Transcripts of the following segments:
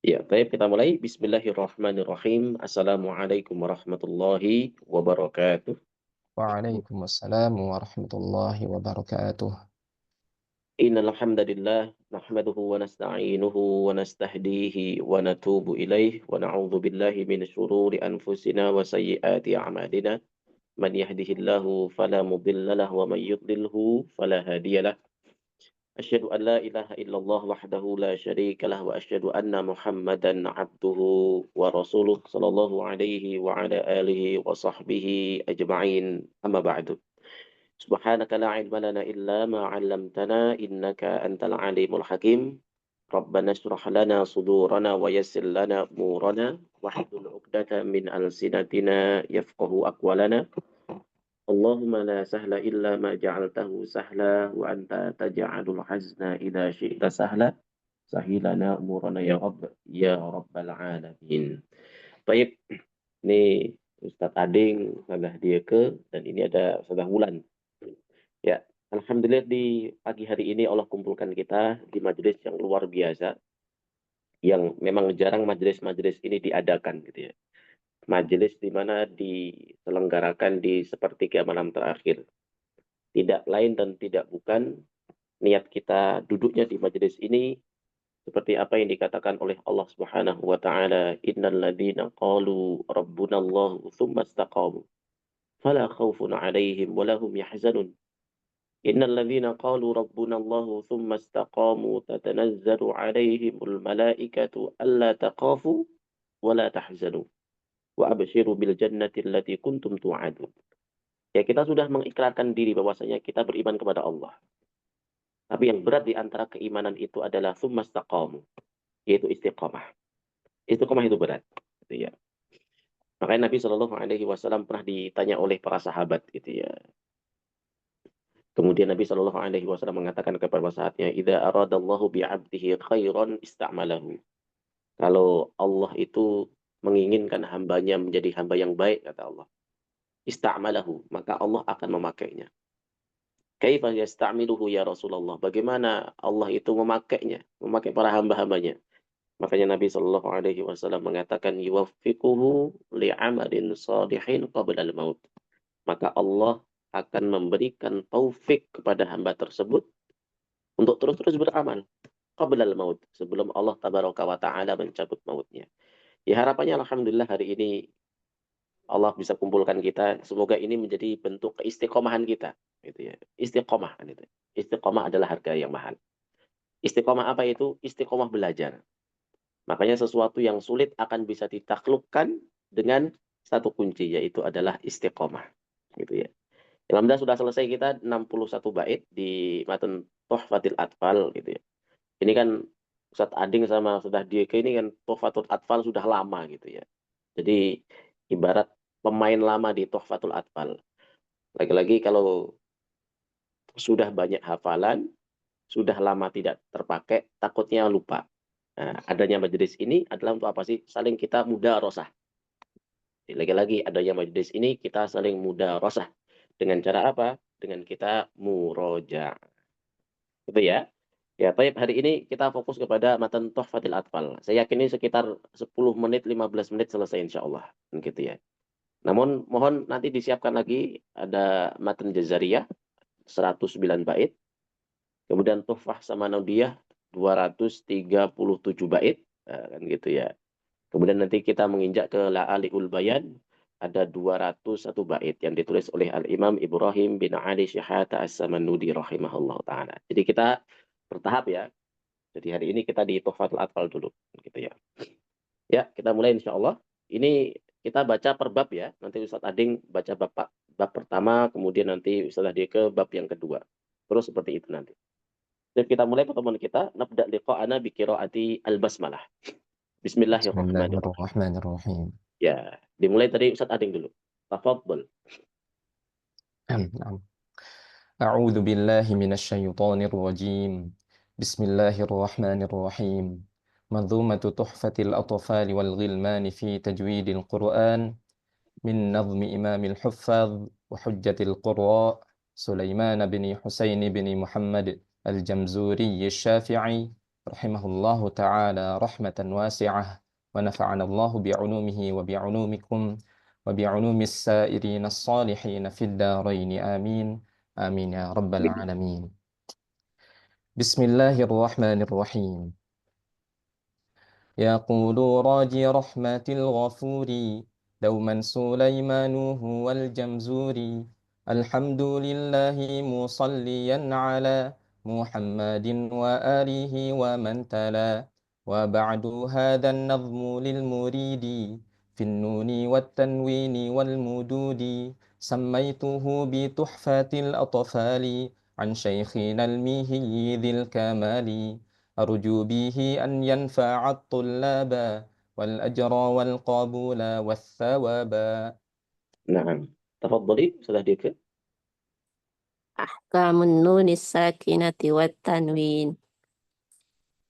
Ya, baik kita mulai. Bismillahirrahmanirrahim. Assalamualaikum warahmatullahi wabarakatuh. Waalaikumsalam warahmatullahi wabarakatuh. Innal hamdalillah nahmaduhu wa nasta'inuhu wa nastahdihi wa natubu ilaih wa na'udzu billahi min syururi anfusina wa sayyiati a'malina. Man yahdihillahu fala mudilla lahu wa man yudlilhu fala hadiyalah. Asyhadu an la ilaha illallah wahdahu la syarika lah wa asyhadu anna Muhammadan abduhu wa rasuluh sallallahu alaihi wa ala alihi wa sahbihi ajma'in. Amma ba'du. Subhanaka la ilma lana illa ma 'allamtana innaka antal alimul hakim. Rabbana shrah lana sudurana wa yassir lana umurana wahlul 'uqdatam min alsinatina yafqahu aqwalana. Allahumma la sahla illa ma ja'altahu sahla wa anta taj'alul hazna idza syi'ta sahla sahilana umurana ya Rabb ya Rabbal alamin. Baik, ini Ustadz Ading sudah dia ke dan ini ada Ustazah Wulan. Ya, alhamdulillah di pagi hari ini Allah kumpulkan kita di majelis yang luar biasa yang memang jarang majelis-majelis ini diadakan gitu ya. Majelis di mana diselenggarakan di sepertiga malam terakhir. Tidak lain dan tidak bukan niat kita duduknya di majelis ini seperti apa yang dikatakan oleh Allah Subhanahu wa taala, innal ladzina qalu rabbunallahu tsumma istaqamu fala khaufun 'alaihim wa lahum yahzanun. Innal ladzina qalu rabbunallahu tsumma istaqamu tatanazzalu 'alaihimul malaikatu alla taqafu wa la tahzanu wa abshiru bil jannati allati kuntum tu'adun. Ya, kita sudah mengikrarkan diri bahwasanya kita beriman kepada Allah. Tapi yang berat di antara keimanan itu adalah tsumastaqamu, yaitu istiqomah. Istiqomah itu berat, gitu ya. Makanya Nabi Shallallahu Alaihi Wasallam pernah ditanya oleh para sahabat, gitu ya. Kemudian Nabi Shallallahu Alaihi Wasallam mengatakan kepada sahabatnya, "Idza aradallahu bi'abdihi khairan ista'malahu." Kalau Allah itu menginginkan hambanya menjadi hamba yang baik, kata Allah, ista'malahu, maka Allah akan memakainya. Kaifa yasta'miluhu ya Rasulullah? Bagaimana Allah itu memakainya, memakai para hamba-hambanya? Makanya Nabi Shallallahu Alaihi Wasallam mengatakan yuwaffiquhu li'amalin salihin qabla al-maut. Maka Allah akan memberikan taufik kepada hamba tersebut untuk terus-terus beramal qabla al-maut, sebelum Allah tabaraka wa taala mencabut mautnya. Ya, harapannya alhamdulillah hari ini Allah bisa kumpulkan kita. Semoga ini menjadi bentuk keistiqomahan kita, gitu ya. Istiqomah kan itu. Istiqomah adalah harga yang mahal. Istiqomah apa itu? Istiqomah belajar. Makanya sesuatu yang sulit akan bisa ditaklukkan dengan satu kunci, yaitu adalah istiqomah. Gitu ya. Alhamdulillah sudah selesai kita 61 bait di matan Tuhfatul Atfal gitu ya. Ini kan Ustadz Ading sama Ustadz Dieke ini kan Tuhfatul Atfal sudah lama gitu ya. Jadi ibarat pemain lama di Tuhfatul Atfal. Lagi-lagi kalau sudah banyak hafalan, sudah lama tidak terpakai, takutnya lupa. Nah, adanya majelis ini adalah untuk apa sih? Saling kita mudarosah. Lagi-lagi adanya majelis ini kita saling mudarosah. Dengan cara apa? Dengan kita muroja. Itu ya. Ya, baik, hari ini kita fokus kepada matan Tuhfatil Atfal. Saya yakin ini sekitar 10 menit, 15 menit selesai insya Allah. Gitu ya. Namun mohon nanti disiapkan lagi ada matan Jazariyah 109 bait. Kemudian Tuhfah sama Naudiyah 237 bait. Nah, kan gitu ya. Kemudian nanti kita menginjak ke La'aliul Bayan, ada 201 bait yang ditulis oleh Al-Imam Ibrahim bin Ali Syihata As-Samanudi rahimahullah ta'ala. Jadi kita bertahap ya. Jadi hari ini kita di Tuhfatul Atfal dulu. Gitu ya. Ya, kita mulai insya Allah. Ini kita baca per bab ya. Nanti Ustadz Ading baca bab pertama, kemudian nanti Ustadz Ading ke bab yang kedua. Terus seperti itu nanti. Dan kita mulai pertemuan kita. Nabda liqa'ana bi qiraati al-basmalah. Bismillahirrahmanirrahim. Bismillahirrahmanirrahim. Ya, dimulai dari Ustadz Ading dulu. Tafadhol. Naam. A'udzu billahi minasyaitonir rajim. Bismillahirrahmanirrahim. Manzumatu Tuhfatil Atfal wal Ghilman fi tajwidil Qur'an min nazmi Imamil Huffaz wa Hujjatil Qurra Sulaiman bin Husain bin Muhammad Al-Jamzuri Asy-Syafi'i rahimahullahu ta'ala rahmatan wasi'ah wa nafa'ana Allah bi'ulumihi wa bi'ulumikum wa bi'ulumis sa'irin as-salihin fid darain amin amin ya rabbal alamin. Bismillahirrahmanirrahim. يقول راجي رحمة الغفور دوما سليمان هو الجمزوري الحمد لله مصليا على محمد وآله ومن تلا وبعد هذا النظم للمريد في النون والتنوين والمدود سميته بتحفة الأطفال عن شيخنا الميهي ذي الكمال أرجو به أن ينفع الطلاب والأجر والقبول والثواب. نعم، تفضلي أستاذة ديك. أحكام النون الساكنة والتنوين.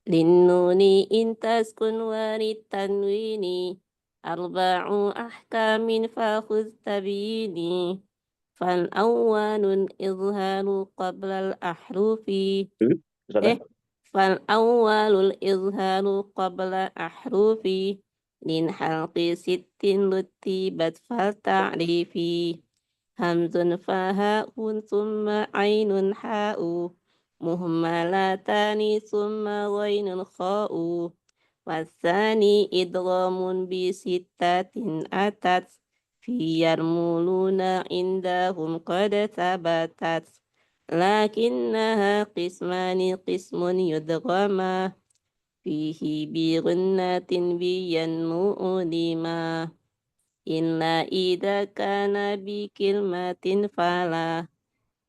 للنون إن تسكن وللتنوين أربع أحكام فخذ تبيني. فالأول الإظهار قبل الأحرف. أستاذة. فالأول الإظهار قبل أحرف للحلق 6 رتبت فالتعريف. همز فهاء ثم عين حاء مهملتان ثم غين خاء. والثاني إدغام بستة أتت في يرملون عندهم قد ثبتت لكنها قسمان قسم يدغما فيه بغنة بينمو لما إلا إذا كان بكلمة فلا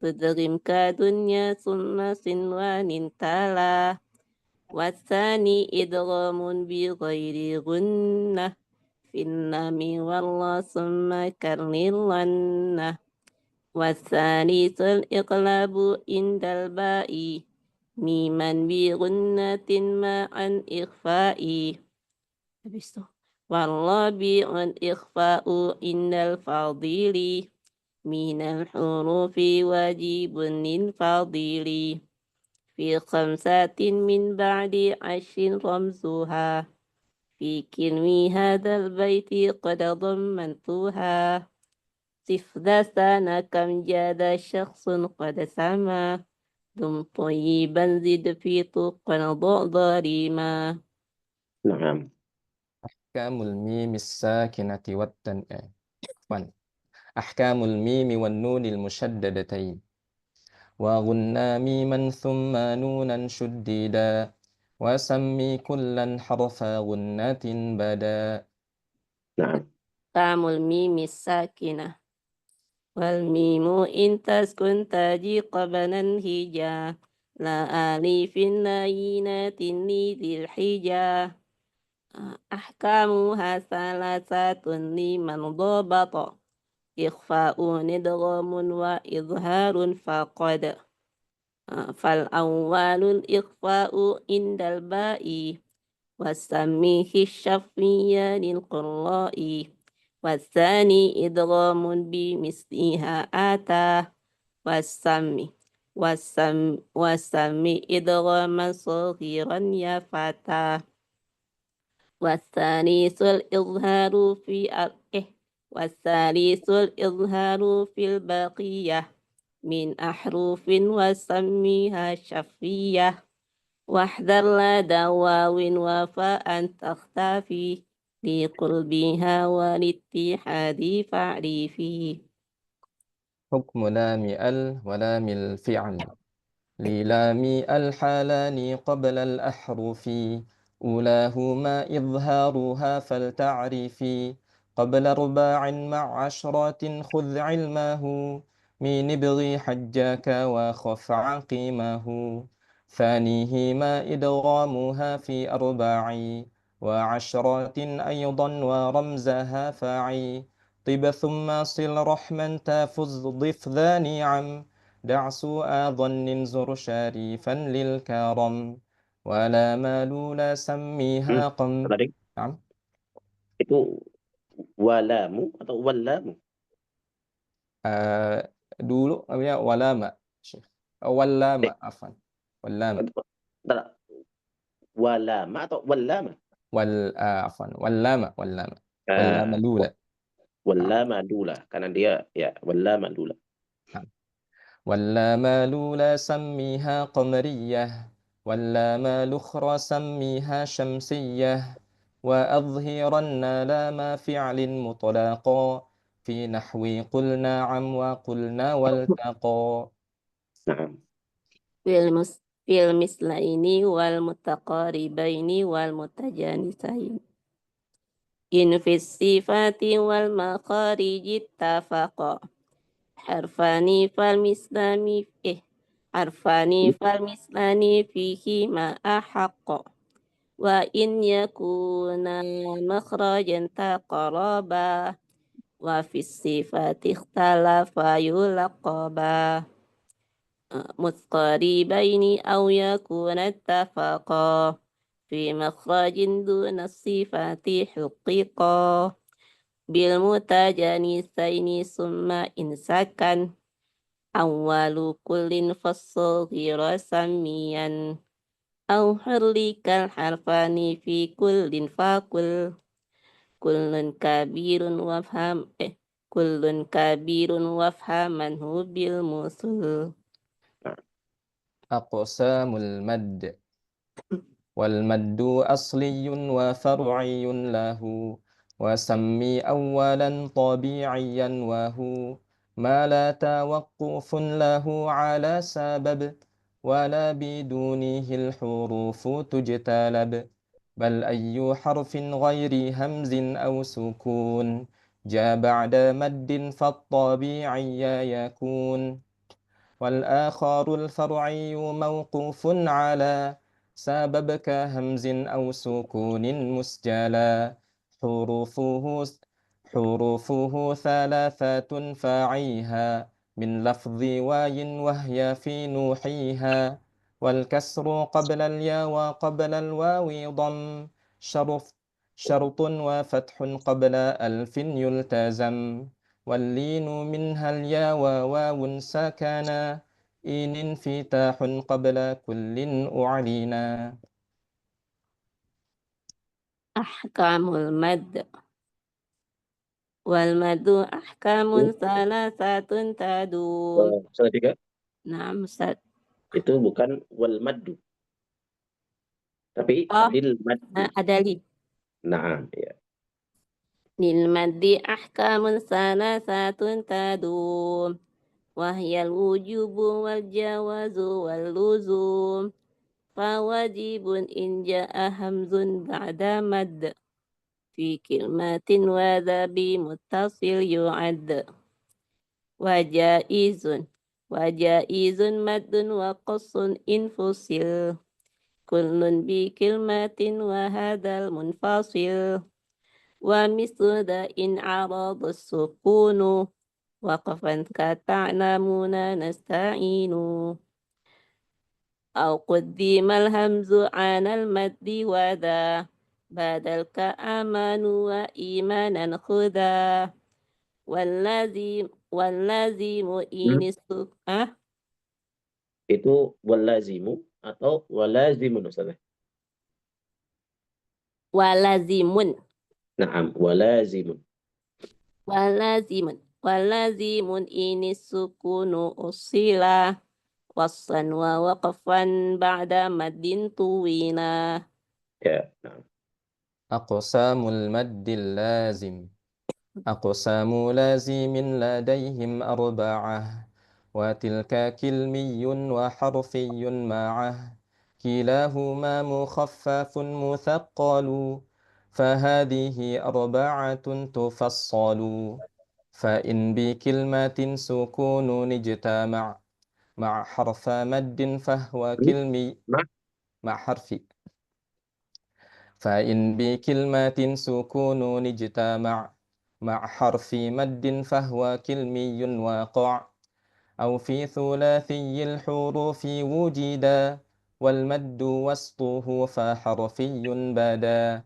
تدغم كدنيا ثم صنوان تلا. والثاني إدغام بغير غنة في اللام والله ثم كرر. والثالث الإقلاب عند الباء ميما بغنة مع إخفاء. والرابع الإخفاء عند الفاضل من الحروف واجب للفاضل في 5 من بعد 10 رمزها في كلم هذا البيت قد ضمنتها. صف ذا سنة كم جاد شخص قد سما دم طيبا زد في طوقا ضارما. نعم. أحكام الميم الساكنة أحكام الميم والنون المشددتين وغنى ميما ثم نونا شددا وسمي كلا حرف غنة بدا. نعم. أحكام الميم الساكنة. والميم إن تسكن تجي قبلا هجا لا ألف نينات لذي الحجا. أحكامها 3 لمن ضبط إخفاء ندغم وإظهار فقد. فالأول الإخفاء عند الباء وسميه الشفية للقراء. والثاني إدغام بمثلها آتى والسمي إدغاما صغيرا يا فتى. والثالث الإظهار في البقية من أحرف وسميها شفية. واحذر لدى واو وفاء تختفي لقربها والاتحاد فاعرفي. حكم لام ولام الفعل للام الحالان قبل الأحرف أولاهما إظهارها فلتعرفي قبل 4 مع 10 خذ علمه من ابغي حجاك وخف عقيمه ثانيهما إدغامها في 4 و10 أيضا ورمزها فاعي طب ثم صل رحما تفز ضف ذا نعم دع سوء ظن زر شريفا للكرم ولا مال لا سميها قم. Tadi نعم. itu walamu atau wallamu? Dulu namanya walama Syekh. Wallama Eh, afan. Wallama. Bentar. walama atau wallama? Afwan, wallama, wallama. Wallama Ah, lula. wallama lula. Karena dia ya wallama lula. واللام الأولى سميها قمرية واللام الأخرى سميها شمسية وأظهرن لام فعل مطلقا في نحو قل نعم وقلنا والتقى. Nah, في المثلين والمتقاربين والمتجانسين إن في الصفات والمخارج اتفقا حرفان فالمثلان حرفان فالمثلان فيهما أحق وإن يكونا مخرجا تقربا وفي الصفات اختلفا يلقبا متقاربين أو يكون اتفقا في مخرج دون الصفات حققا بالمتجانسين ثم إن سكن أول كل فالصغير سميا أو حرك الحرفان في كل فكل كل كبير وافهم كل كبير وافهمنه بالمثل. أقسام المد والمد أصلي وفرعي له وسمي أولا طبيعيا وهو ما لا توقف له على سبب ولا بدونه الحروف تجتلب بل أي حرف غير همز أو سكون جاء بعد مد فالطبيعي يكون والآخر الفرعي موقوف على سبب كهمز أو سكون مسجلا حروفه حروفه ثلاثة فاعيها من لفظ واي وهي في نوحيها والكسر قبل الياء وقبل الواو ضم شرط وفتح قبل ألف يلتزم واللين منها الياء وواو سكنا إن انفتاح قبل كل أعلنا. أحكام المد والمد أحكام ثلاثة تدوم. Salah tiga. نعم أستاذ. Itu bukan wal maddu, tapi lil maddi. ada li. Nah, ya. للمد أحكام ثلاثة تدوم وهي الوجوب والجواز واللزوم فواجب إن جاء همز بعد مد في كلمات وذا بمتصل يعد وجائز مد وقص إن فصل كل بكلمات وهذا المنفصل ومثل ذا إن عرض السكون وقفا كتعلمون نستعين أو قدم الهمز عن المد وذا بدل كأمان وإيمانا خذا واللازم إن Itu walazimu atau walazimun Ustaz? ولازم Naam, walazimun. ولازم إن السكون أصيلا وصلا ووقفا بعد مد طويلا. Ya, nah. أقسام المد اللازم أقسام لازم لديهم أربعة وتلك كلمي وحرفي معه كلاهما مخفف مثقل فهذه أربعة تفصل فإن بكلمة سكون اجتمع مع حرف مد فهو كلمي مع حرف فإن بكلمة سكون اجتمع مع حرف مد فهو كلمي واقع أو في ثلاثي الحروف وجدا والمد وسطه فحرفي بدا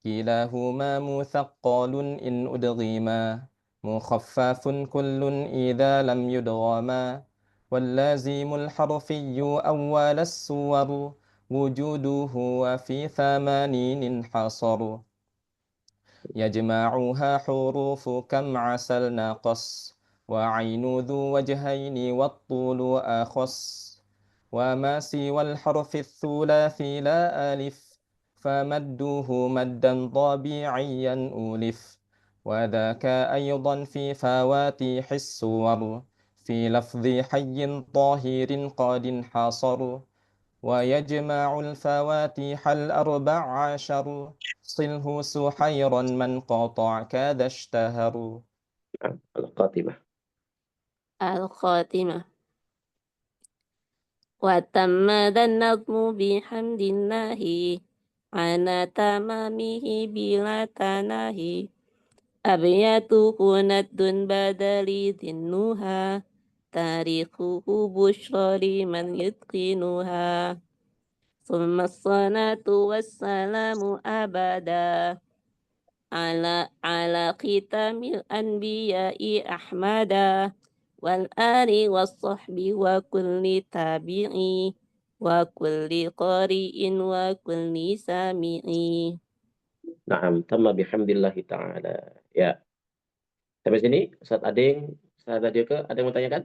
كلاهما مثقل إن أدغما مخفف كل إذا لم يدغما واللازم الحرفي أول السور وجوده وفي ثمانين حصر يجمعها حروف كم عسل ناقص وعين ذو وجهين والطول أخص وما سوى الحرف الثلاثي لا ألف فمده مدا طبيعيا ألف وذاك أيضا في فواتيح السور في لفظ حي طاهر قد انحصر ويجمع الفواتيح الأربع عشر صله سحيرا من قطع كذا اشتهر. القاتمة. الخاتمة. وتم ذا النظم بحمد الله على تمامه بلا تناهي أبياته ند بدل ذي النهى تاريخه بشرى لمن يتقنها ثم الصلاة والسلام أبدا على ختام الأنبياء أحمدا والآل والصحب وكل تابعي وكل قارئ وكل سامعي. Naam, tamma bihamdillahi ta'ala. Ya, sampai sini Ustaz Ading, Ustaz Adioke, ada yang mau tanyakan?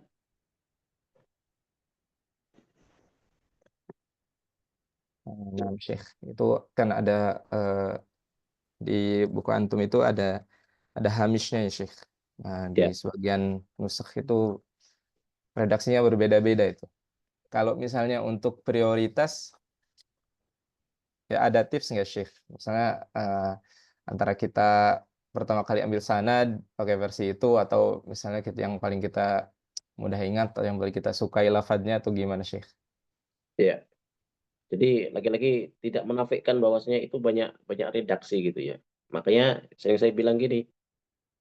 Nah, Syekh, itu kan ada di buku antum itu ada hamisnya ya, Syekh. Nah, di Ya, sebagian nusakh itu redaksinya berbeda-beda itu. Kalau misalnya untuk prioritas, ya ada tips nggak, Syekh? Misalnya antara kita pertama kali ambil sanad pakai versi itu, atau misalnya yang paling kita mudah ingat atau yang paling kita sukai lafadznya, atau gimana, Syekh? ya. Jadi lagi-lagi tidak menafikan bahwasanya itu banyak banyak redaksi gitu ya. Makanya sering saya bilang gini,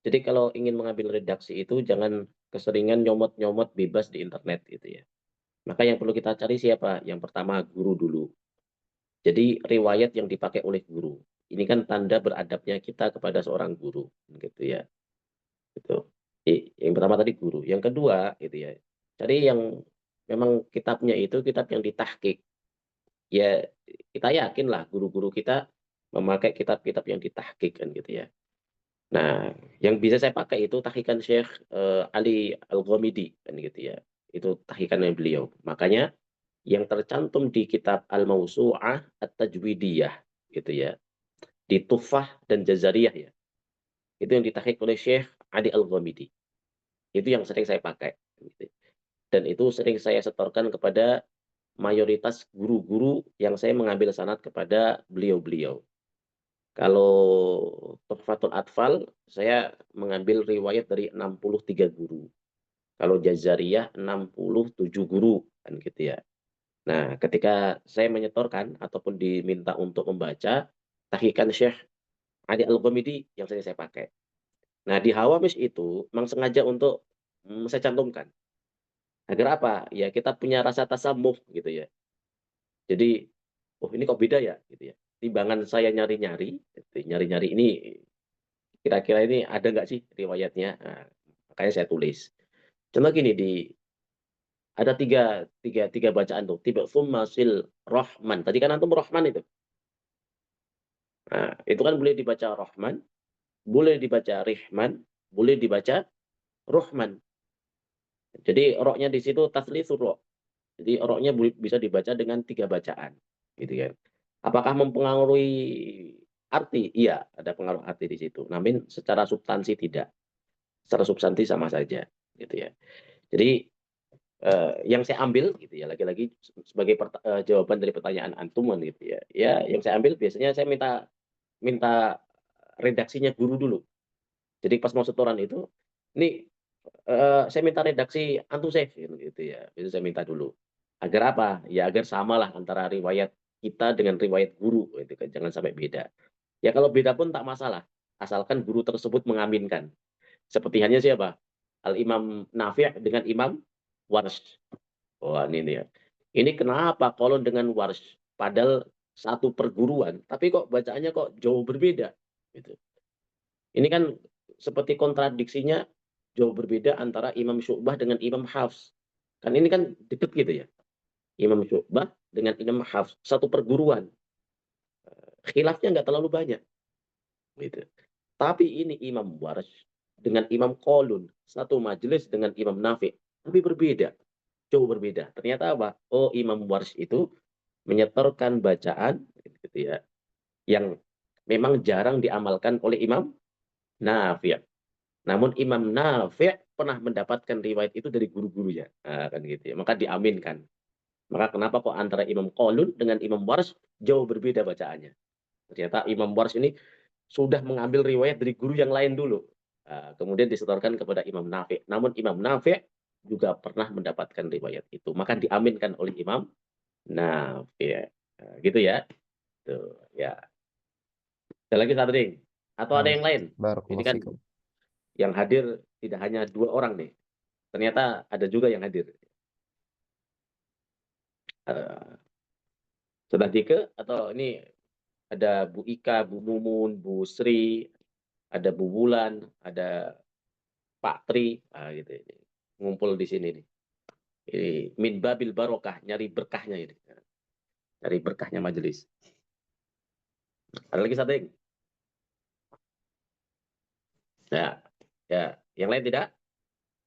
jadi kalau ingin mengambil redaksi itu jangan keseringan nyomot-nyomot bebas di internet gitu ya. Maka yang perlu kita cari siapa? Yang pertama guru dulu. Jadi riwayat yang dipakai oleh guru. Ini kan tanda beradabnya kita kepada seorang guru gitu ya. Gitu. Yang pertama tadi guru. Yang kedua gitu ya. Cari yang memang kitabnya itu kitab yang ditahqiq. Ya kita yakin lah guru-guru kita memakai kitab-kitab yang ditahqiq kan gitu ya. Nah, yang bisa saya pakai itu tahqiqan Syekh Ali Al-Ghamidi kan gitu ya. Itu tahqiqannya beliau. Makanya yang tercantum di kitab Al-Mawsu'ah At-Tajwidiyah gitu ya. Di Tuffah dan Jazariyah ya. Itu yang ditahqiq oleh Syekh Ali Al-Ghamidi. Itu yang sering saya pakai gitu. Dan itu sering saya setorkan kepada mayoritas guru-guru yang saya mengambil sanad kepada beliau-beliau. Kalau Tuhfatul Atfal, saya mengambil riwayat dari 63 guru. Kalau Jazariyah 67 guru kan gitu ya. Nah, ketika saya menyetorkan ataupun diminta untuk membaca tahqiqan Syekh Ali Al-Ghamidi yang sering saya pakai. Nah, di Hawamis itu memang sengaja untuk saya cantumkan. Agar apa? Ya kita punya rasa tasamuh gitu ya. Jadi, oh ini kok beda ya gitu ya. Timbangan saya nyari-nyari, gitu, nyari-nyari ini kira-kira ini ada nggak sih riwayatnya? Nah, makanya saya tulis. Contoh gini ada tiga bacaan tuh. Tiba masil Rahman. Tadi kan antum Rahman itu. Nah, itu kan boleh dibaca Rahman, boleh dibaca Rihman, boleh dibaca Ruhman. Jadi roknya di situ taslitsul rok. Jadi roknya bisa dibaca dengan 3 bacaan, gitu kan. Apakah mempengaruhi arti? Iya, ada pengaruh arti di situ. Namun secara substansi tidak. Secara substansi sama saja, gitu ya. Jadi yang saya ambil gitu ya, lagi-lagi sebagai jawaban dari pertanyaan antum gitu ya. Ya, yang saya ambil biasanya saya minta minta redaksinya guru dulu. Jadi pas mau setoran itu, ini saya minta redaksi antum Syekh gitu ya. Itu saya minta dulu. Agar apa? Ya agar samalah antara riwayat kita dengan riwayat guru gitu kan. Jangan sampai beda. Ya kalau beda pun tak masalah. Asalkan guru tersebut mengaminkan. Seperti hanya siapa? Al-Imam Nafi' dengan Imam Warsh. Wah ini ya. Ini kenapa kalau dengan Warsh padahal satu perguruan, tapi kok bacaannya kok jauh berbeda gitu. Ini kan seperti kontradiksinya jauh berbeda antara Imam Syu'bah dengan Imam Hafs. Kan ini kan deket gitu ya. Imam Syu'bah dengan Imam Hafs, satu perguruan. Khilafnya nggak terlalu banyak. Gitu. Tapi ini Imam Warsh dengan Imam Qalun, satu majelis dengan Imam Nafi, tapi berbeda, jauh berbeda. Ternyata apa? Oh, Imam Warsh itu menyetorkan bacaan gitu ya, yang memang jarang diamalkan oleh Imam Nafi'. Namun Imam Nafi' pernah mendapatkan riwayat itu dari guru-gurunya. Nah, kan gitu ya. Maka diaminkan. Maka kenapa kok antara Imam Qalun dengan Imam Warsh jauh berbeda bacaannya? Ternyata Imam Warsh ini sudah mengambil riwayat dari guru yang lain dulu. Nah, kemudian disetorkan kepada Imam Nafi'. Namun Imam Nafi' juga pernah mendapatkan riwayat itu. Maka diaminkan oleh Imam Nafi'. Nah, gitu ya. Tuh, ya. Ada lagi satu nih. Atau ada yang lain? Ini Barakallahu kan fikum. yang hadir tidak hanya 2 orang nih. Ternyata ada juga yang hadir. Uh, Sudah Dike atau ini ada Bu Ika, Bu Mumun, Bu Sri, ada Bu Bulan, ada Pak Tri, gitu ini. Ngumpul di sini nih. Ini min babil barokah, nyari berkahnya ini. Nyari berkahnya majelis. Ada lagi satu yang? Ya, ya. Yang lain tidak?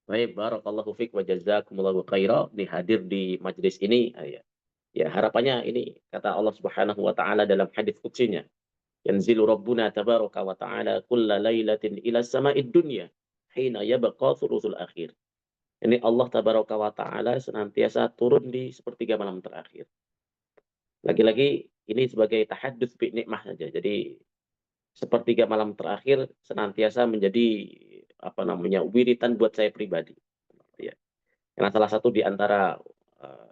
Baik, barakallahu fiik wa jazakumullahu khaira hadir di majelis ini. Ya. Ya, harapannya ini kata Allah Subhanahu wa taala dalam hadis qutsinya. Yanzilu Rabbuna tabaraka wa ta'ala kulla lailatin ila sama'id dunya hina yabqa thuluthul akhir. Ini Allah tabaraka wa ta'ala senantiasa turun di sepertiga malam terakhir. Lagi-lagi ini sebagai tahaddus bi nikmah saja. Jadi sepertiga malam terakhir senantiasa menjadi wiritan buat saya pribadi. Ya. Karena salah satu di antara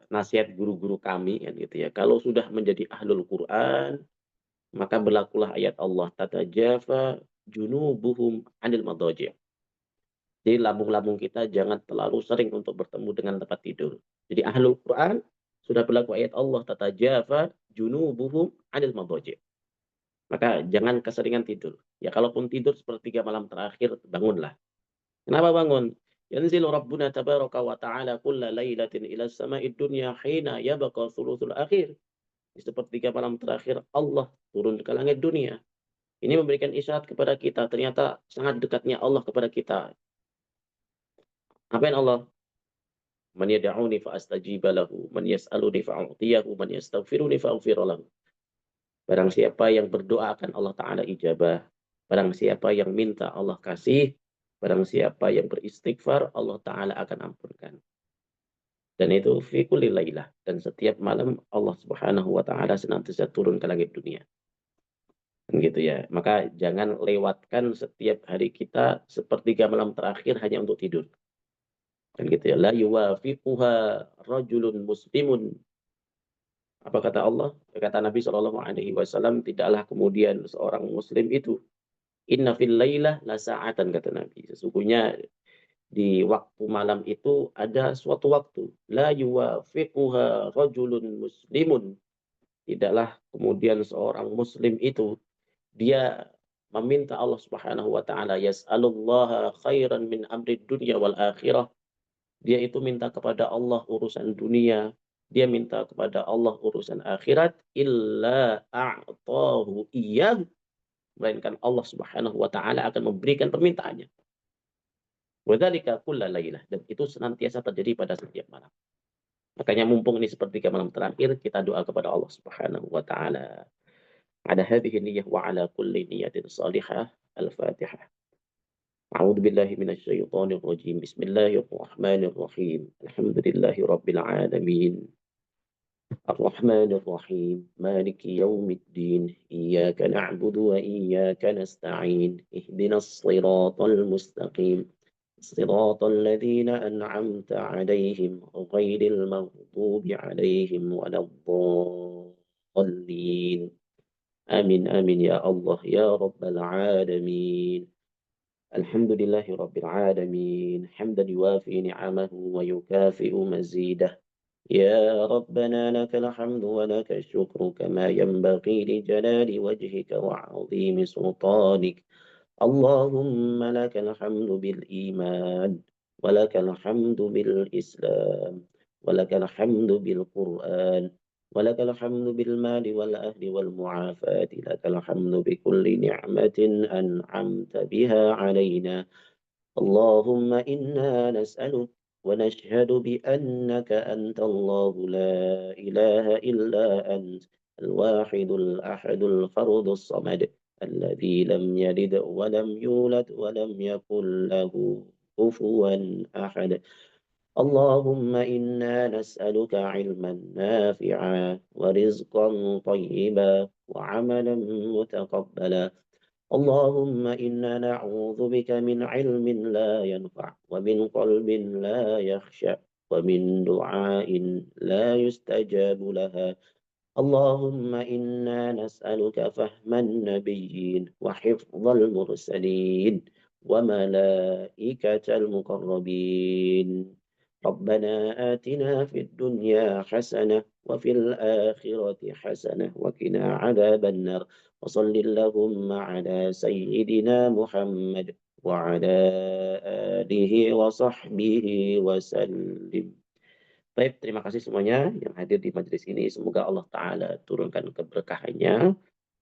nasihat guru-guru kami kan gitu ya. Kalau sudah menjadi ahlul Quran, maka berlakulah ayat Allah tatajafa junubuhum anil madaji'. Jadi lambung-lambung kita jangan terlalu sering untuk bertemu dengan tempat tidur. Jadi ahlul Quran sudah berlaku ayat Allah tatajafa junubuhum anil madaji'. Maka jangan keseringan tidur. Ya kalaupun tidur sepertiga malam terakhir, bangunlah. Kenapa bangun? Yanzilu Rabbuna tabaraka wa ta'ala kulla lailatin ila sama'id dunya hina yabqa thuluthul akhir. Di sepertiga malam terakhir Allah turun ke langit dunia. Ini memberikan isyarat kepada kita. Ternyata sangat dekatnya Allah kepada kita. Apa yang Allah? Man yad'uni fa'astajiba lahu. Man yas'aluni fa'u'tiyahu. Man yastaghfiruni fa'aghfir lahu. Barang siapa yang berdoa akan Allah Ta'ala ijabah. Barang siapa yang minta Allah kasih. Barang siapa yang beristighfar, Allah Ta'ala akan ampunkan. Dan itu fi kulli lailah. Dan setiap malam Allah Subhanahu wa Ta'ala senantiasa turun ke langit dunia. Gitu ya. Maka jangan lewatkan setiap hari kita sepertiga malam terakhir hanya untuk tidur. Dan gitu ya. La yuwafiquha rajulun muslimun. Apa kata Allah? Kata Nabi SAW, tidaklah kemudian seorang muslim itu inna fil lailah la sa'atan, kata Nabi. Sesungguhnya di waktu malam itu ada suatu waktu. La yuwafiquha rajulun muslimun. Tidaklah kemudian seorang muslim itu dia meminta Allah Subhanahu wa taala, yas'alullaha khairan min amri dunya wal akhirah. Dia itu minta kepada Allah urusan dunia, dia minta kepada Allah urusan akhirat, illa a'tahu iyyah, melainkan Allah Subhanahu wa taala akan memberikan permintaannya. Wadzalika kullalailah, dan itu senantiasa terjadi pada setiap malam. Makanya mumpung ini sepertiga malam terakhir, kita doa kepada Allah Subhanahu wa taala. Ada hadhihi niyyah wa ala kulli niyyatin salihah. Al-Fatihah. أعوذ بالله من الشيطان الرجيم. بسم الله الرحمن الرحيم. الحمد لله رب العالمين الرحمن الرحيم مالك يوم الدين إياك نعبد وإياك نستعين اهدنا الصراط المستقيم صراط الذين أنعمت عليهم غير المغضوب عليهم ولا الضالين. آمين آمين يا الله يا رب العالمين. الحمد لله رب العالمين حمدا يوافي نعمه ويكافئ مزيده. يا ربنا لك الحمد ولك الشكر كما ينبغي لجلال وجهك وعظيم سلطانك. اللهم لك الحمد بالإيمان ولك الحمد بالإسلام ولك الحمد بالقرآن ولك الحمد بالمال والأهل والمعافاة لك الحمد بكل نعمة أنعمت بها علينا اللهم إنا نسألك ونشهد بأنك أنت الله لا إله إلا أنت الواحد الأحد الفرد الصمد الذي لم يلد ولم يولد ولم يكن له كفوا أحد اللهم إنا نسألك علما نافعا ورزقا طيبا وعملا متقبلا اللهم إنا نعوذ بك من علم لا ينفع ومن قلب لا يخشع ومن دعاء لا يستجاب لها اللهم إنا نسألك فهم النبيين وحفظ المرسلين وملائكة المقربين ربنا آتنا في الدنيا حسنة وفي الآخرة حسنة وقنا عذاب النار وصل اللهم على سيدنا محمد وعلى آله وصحبه وسلم. Baik, terima kasih semuanya yang hadir di majelis ini. Semoga Allah Ta'ala turunkan keberkahannya,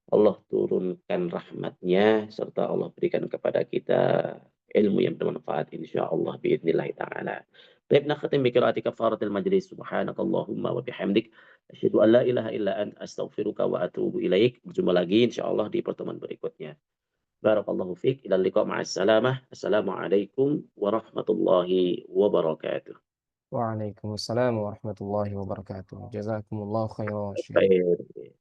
Allah turunkan rahmatnya, serta Allah berikan kepada kita ilmu yang bermanfaat insya Allah biidnillahi ta'ala. Baik, nakhatim bi qiraati kafaratil majlis. Subhanakallahumma wa bihamdik. Asyhadu an la ilaha illa anta astaghfiruka wa atubu ilaik. Berjumpa lagi insya Allah di pertemuan berikutnya. Barakallahu fiik. Ilal liqa ma'as salamah. Assalamualaikum warahmatullahi wabarakatuh. Waalaikumsalam warahmatullahi wabarakatuh. Jazakumullah khairan. Baik.